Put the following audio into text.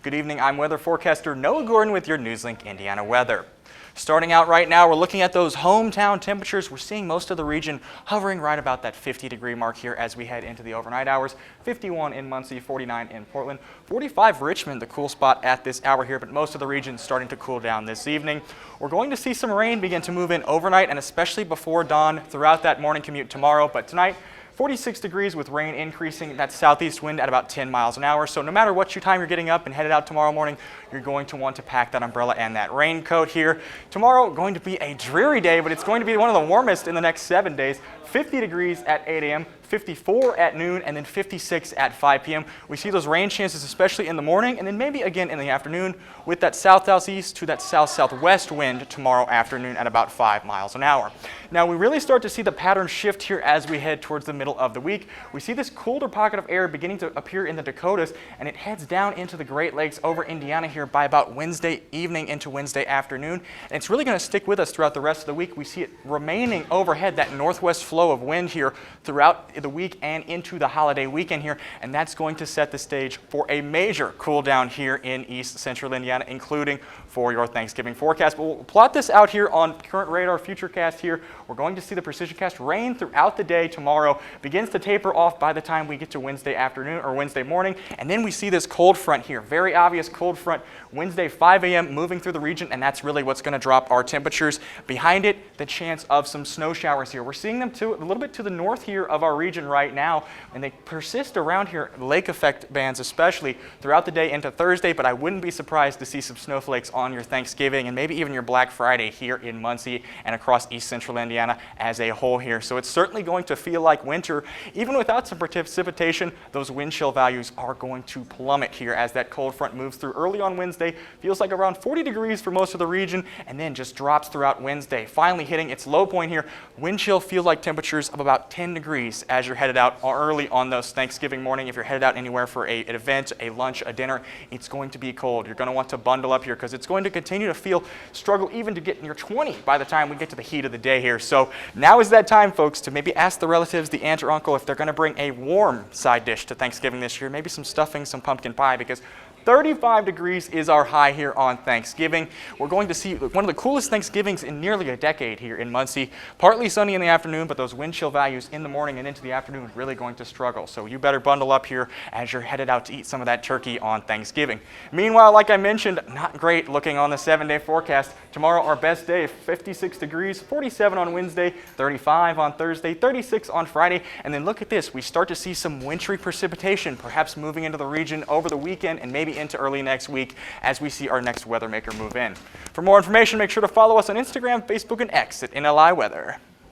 Good evening, I'm weather forecaster Noah Gordon with your NewsLink Indiana weather. Starting out right now, we're looking at those hometown temperatures. We're seeing most of the region hovering right about that 50-degree mark here as we head into the overnight hours. 51 in Muncie, 49 in Portland, 45 Richmond, the cool spot at this hour here, but most of the region starting to cool down this evening. We're going to see some rain begin to move in overnight and especially before dawn throughout that morning commute tomorrow, but tonight, 46 degrees with rain increasing, that southeast wind at about 10 miles an hour. So no matter what time you're getting up and headed out tomorrow morning, you're going to want to pack that umbrella and that raincoat here. Tomorrow going to be a dreary day, but it's going to be one of the warmest in the next 7 days. 50 degrees at 8 a.m., 54 at noon, and then 56 at 5 p.m. We see those rain chances especially in the morning and then maybe again in the afternoon with that south-southeast to that south-southwest wind tomorrow afternoon at about 5 miles an hour. Now we really start to see the pattern shift here as we head towards the middle of the week. We see this colder pocket of air beginning to appear in the Dakotas, and it heads down into the Great Lakes over Indiana here by about Wednesday evening into Wednesday afternoon. And it's really going to stick with us throughout the rest of the week. We see it remaining overhead, that northwest flow of wind here throughout the week and into the holiday weekend here, and that's going to set the stage for a major cool down here in east central Indiana, including for your Thanksgiving forecast. But we'll plot this out here on current radar futurecast here. We're going to see the precision cast rain throughout the day tomorrow, begins to taper off by the time we get to Wednesday afternoon or Wednesday morning, and then we see this cold front here, very obvious cold front, Wednesday 5 a.m. moving through the region, and that's really what's going to drop our temperatures. Behind it, the chance of some snow showers here. We're seeing them a little bit to the north here of our region right now, and they persist around here, lake effect bands especially, throughout the day into Thursday, but I wouldn't be surprised to see some snowflakes on your Thanksgiving and maybe even your Black Friday here in Muncie and across east central Indiana as a whole here. So it's certainly going to feel like winter. Even without some precipitation, those wind chill values are going to plummet here as that cold front moves through early on Wednesday. Feels like around 40 degrees for most of the region and then just drops throughout Wednesday, finally hitting its low point here. Wind chill feel like temperatures of about 10 degrees as you're headed out early on those Thanksgiving morning. If you're headed out anywhere for an event, a lunch, a dinner, it's going to be cold. You're going to want to bundle up here because it's going to continue to struggle even to get near 20 by the time we get to the heat of the day here. So now is that time, folks, to maybe ask the relatives, the aunt or uncle, if they're going to bring a warm side dish to Thanksgiving this year, maybe some stuffing, some pumpkin pie, because 35 degrees is our high here on Thanksgiving. We're going to see one of the coolest Thanksgivings in nearly a decade here in Muncie. Partly sunny in the afternoon, but those wind chill values in the morning and into the afternoon really going to struggle. So you better bundle up here as you're headed out to eat some of that turkey on Thanksgiving. Meanwhile, like I mentioned, not great looking on the 7-day forecast. Tomorrow, our best day, 56 degrees, 47 on Wednesday, 35 on Thursday, 36 on Friday. And then look at this. We start to see some wintry precipitation, perhaps moving into the region over the weekend and maybe into early next week as we see our next weather maker move in. For more information, make sure to follow us on Instagram, Facebook, and X at NLI Weather.